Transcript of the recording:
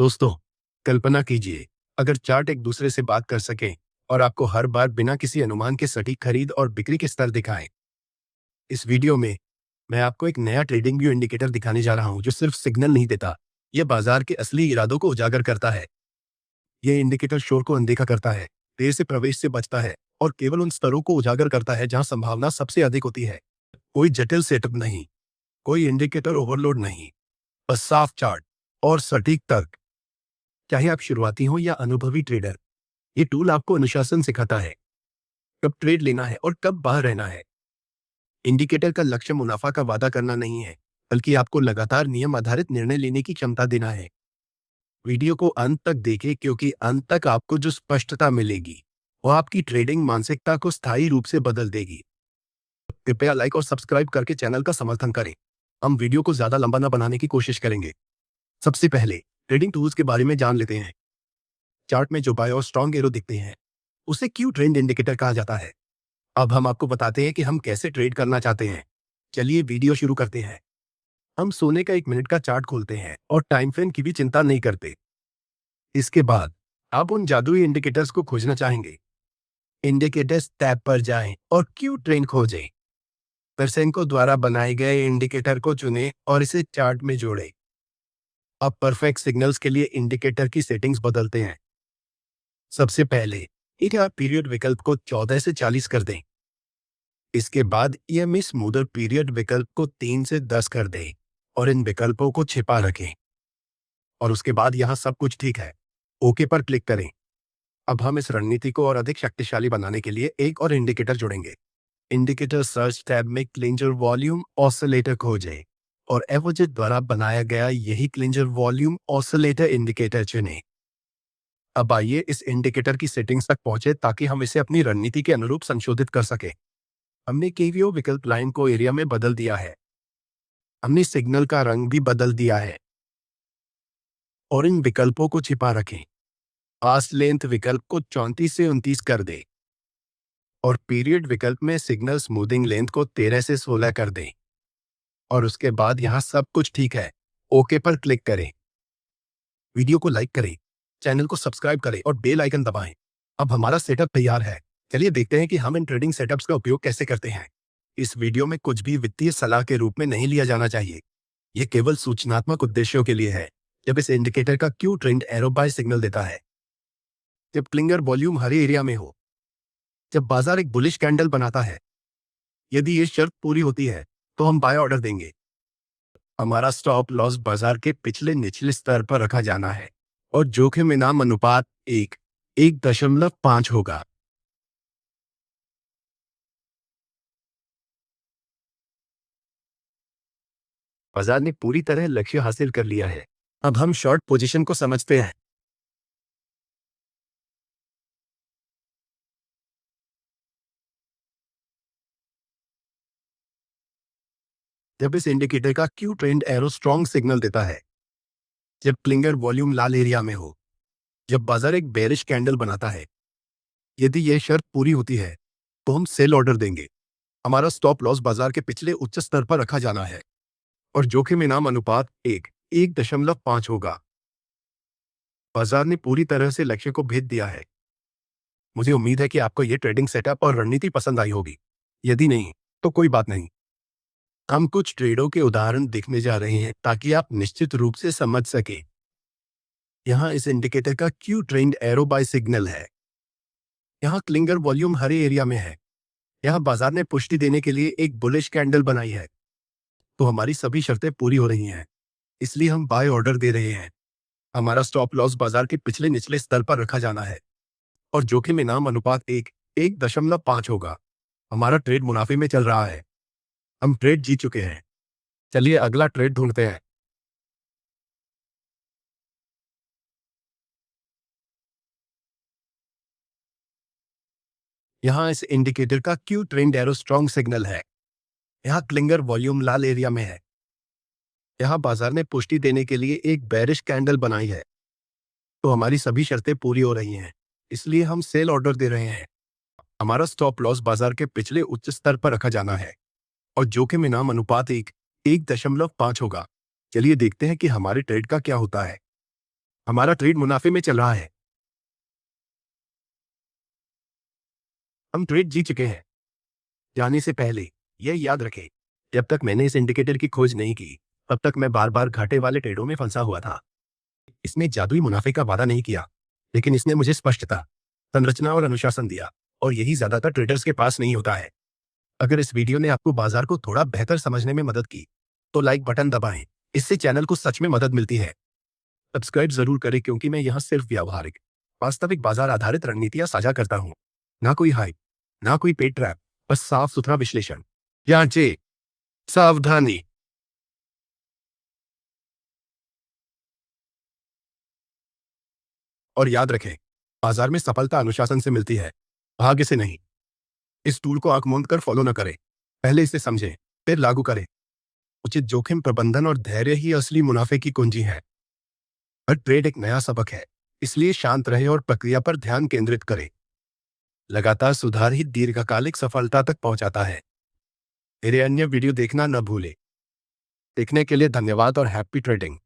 दोस्तों, कल्पना कीजिए अगर चार्ट एक दूसरे से बात कर सकें और आपको हर बार बिना किसी अनुमान के सटीक खरीद और बिक्री के स्तर दिखाएं। इस वीडियो में मैं आपको एक नया ट्रेडिंग व्यू इंडिकेटर दिखाने जा रहा हूं जो सिर्फ सिग्नल नहीं देता, यह बाजार के असली इरादों को उजागर करता है। यह इंडिकेटर शोर को अनदेखा करता है, देर से प्रवेश से बचता है और केवल उन स्तरों को उजागर करता है जहां संभावना सबसे अधिक होती है। कोई जटिल सेटअप नहीं, कोई इंडिकेटर ओवरलोड नहीं, बस साफ चार्ट और सटीक तर्क। चाहे आप शुरुआती हो या अनुभवी ट्रेडर, ये टूल आपको अनुशासन सिखाता है, कब ट्रेड लेना है और कब बाहर रहना है। इंडिकेटर का लक्ष्य मुनाफा का वादा करना नहीं है, बल्कि आपको लगातार नियम आधारित निर्णय लेने की क्षमता देना है। वीडियो को अंत तक देखें क्योंकि अंत तक आपको जो स्पष्टता मिलेगी वो आपकी ट्रेडिंग मानसिकता को स्थायी रूप से बदल देगी। कृपया लाइक और सब्सक्राइब करके चैनल का समर्थन करें। हम वीडियो को ज्यादा लंबा न बनाने की कोशिश करेंगे। सबसे पहले ट्रेडिंग टूल्स के बारे में जान लेते हैं। चार्ट में जो बाय और स्ट्रॉन्ग एरो दिखते हैं उसे क्यू ट्रेंड इंडिकेटर कहा जाता है। अब हम आपको बताते हैं कि हम कैसे ट्रेड करना चाहते हैं। चलिए वीडियो शुरू करते हैं। हम सोने का 1 मिनट का चार्ट खोलते हैं और टाइम फ्रेम की भी चिंता नहीं करते। इसके बाद आप उन जादुई इंडिकेटर्स को खोजना चाहेंगे। इंडिकेटर्स टैब पर जाएं और क्यू ट्रेंड खोजें। पेरसेंको द्वारा बनाए गए इंडिकेटर को चुनें और इसे चार्ट में जोड़ें। अब परफेक्ट सिग्नल्स के लिए इंडिकेटर की सेटिंग्स बदलते हैं। सबसे पहले एरिया पीरियड विकल्प को 14 से 40 कर दें। इसके बाद ईएमई स्मूदर पीरियड विकल्प को 3 से 10 कर दें और इन विकल्पों को छिपा रखें। और उसके बाद यहाँ सब कुछ ठीक है, ओके पर क्लिक करें। अब हम इस रणनीति को और अधिक शक्तिशाली बनाने के लिए एक और इंडिकेटर जोड़ेंगे। इंडिकेटर सर्च टैब में क्लिंजर वॉल्यूम ऑसिलेटर खोजें और एवोजेट द्वारा बनाया गया यही क्लिंजर वॉल्यूम ऑसिलेटर इंडिकेटर चुनें। अब आइए इस इंडिकेटर की सेटिंग्स तक पहुंचे ताकि हम इसे अपनी रणनीति के अनुरूप संशोधित कर सकें। हमने केवीओ विकल्प लाइन को एरिया में बदल दिया है। हमने सिग्नल का रंग भी बदल दिया है और इन विकल्पों को छिपा रखें। फास्ट लेंथ विकल्प को 34 से 29 कर दें और पीरियड विकल्प में सिग्नल स्मूथिंग लेंथ को 13 से 16 कर दें। और उसके बाद यहाँ सब कुछ ठीक है, ओके पर क्लिक करें। वीडियो को लाइक करें, चैनल को सब्सक्राइब करें और बेल आइकन दबाएं। अब हमारा सेटअप तैयार है। चलिए देखते हैं कि हम इन ट्रेडिंग सेटअप्स का उपयोग कैसे करते हैं। इस वीडियो में कुछ भी वित्तीय सलाह के रूप में नहीं लिया जाना चाहिए। यह केवल सूचनात्मक उद्देश्यों के लिए है। जब इस इंडिकेटर का Q trend arrow buy signal देता है, जब क्लिंगर वॉल्यूम हरे एरिया में हो, जब बाजार एक बुलिश कैंडल बनाता है, यदि ये शर्त पूरी होती है तो हम बाय ऑर्डर देंगे। हमारा स्टॉप लॉस बाजार के पिछले निचले स्तर पर रखा जाना है और जोखिम इनाम अनुपात 1:5 होगा। बाजार ने पूरी तरह लक्ष्य हासिल कर लिया है। अब हम शॉर्ट पोजीशन को समझते हैं। जब इस इंडिकेटर का Q trend arrow strong signal देता है, जब क्लिंगर वॉल्यूम लाल एरिया में हो, जब बाजार एक बेरिश कैंडल बनाता है, यदि यह शर्त पूरी होती है तो हम सेल ऑर्डर देंगे। हमारा स्टॉप लॉस बाजार के पिछले उच्च स्तर पर रखा जाना है और जोखिम इनाम अनुपात 1:5 होगा। बाजार ने पूरी तरह से लक्ष्य को भेद दिया है। मुझे उम्मीद है कि आपको यह ट्रेडिंग सेटअप और रणनीति पसंद आई होगी। यदि नहीं तो कोई बात नहीं। हम कुछ ट्रेडों के उदाहरण देखने जा रहे हैं ताकि आप निश्चित रूप से समझ सकें। यहाँ इस इंडिकेटर का Q trend arrow buy signal है। यहाँ क्लिंगर वॉल्यूम हरे एरिया में है। यहाँ बाजार ने पुष्टि देने के लिए एक बुलिश कैंडल बनाई है। तो हमारी सभी शर्तें पूरी हो रही हैं, इसलिए हम बाय ऑर्डर दे रहे हैं। हमारा स्टॉप लॉस बाजार के पिछले निचले स्तर पर रखा जाना है और जोखिम इनाम अनुपात 1:5 होगा। हमारा ट्रेड मुनाफे में चल रहा है। हम ट्रेड जीत चुके हैं। चलिए अगला ट्रेड ढूंढते हैं। यहाँ इस इंडिकेटर का Q trend arrow strong signal है। यहाँ क्लिंगर वॉल्यूम लाल एरिया में है। यहाँ बाजार ने पुष्टि देने के लिए एक बेरिश कैंडल बनाई है। तो हमारी सभी शर्तें पूरी हो रही हैं, इसलिए हम सेल ऑर्डर दे रहे हैं। हमारा स्टॉप लॉस बाजार के पिछले उच्च स्तर पर रखा जाना है और जोखिम इनाम अनुपात 1:5 होगा। चलिए देखते हैं कि हमारे ट्रेड का क्या होता है। हमारा ट्रेड मुनाफे में चल रहा है। हम ट्रेड जीत चुके हैं। जाने से पहले यह याद रखें, जब तक मैंने इस इंडिकेटर की खोज नहीं की, तब तक मैं बार बार घाटे वाले ट्रेडों में फंसा हुआ था। इसने जादुई मुनाफे का वादा नहीं किया, लेकिन इसने मुझे स्पष्टता, संरचना और अनुशासन दिया, और यही ज्यादातर ट्रेडर्स के पास नहीं होता है। अगर इस वीडियो ने आपको बाजार को थोड़ा बेहतर समझने में मदद की, तो लाइक बटन दबाएं। इससे चैनल को सच में मदद मिलती है। सब्सक्राइब जरूर करें, क्योंकि मैं यहाँ सिर्फ व्यावहारिक, वास्तविक बाजार आधारित रणनीतियां साझा करता हूँ। ना कोई हाइप, ना कोई पेड ट्रैप, बस साफ सुथरा विश्लेषण। जांचे, सावधानी। और याद रखें, बाजार में सफलता अनुशासन से मिलती है, भाग्य से नहीं। इस टूल को आंख मूंद कर फॉलो न करें, पहले इसे समझें, फिर लागू करें। उचित जोखिम प्रबंधन और धैर्य ही असली मुनाफे की कुंजी है। हर ट्रेड एक नया सबक है, इसलिए शांत रहे और प्रक्रिया पर ध्यान केंद्रित करें। लगातार सुधार ही दीर्घकालिक सफलता तक पहुंचाता है। मेरे अन्य वीडियो देखना न भूलें। देखने के लिए धन्यवाद और हैप्पी ट्रेडिंग।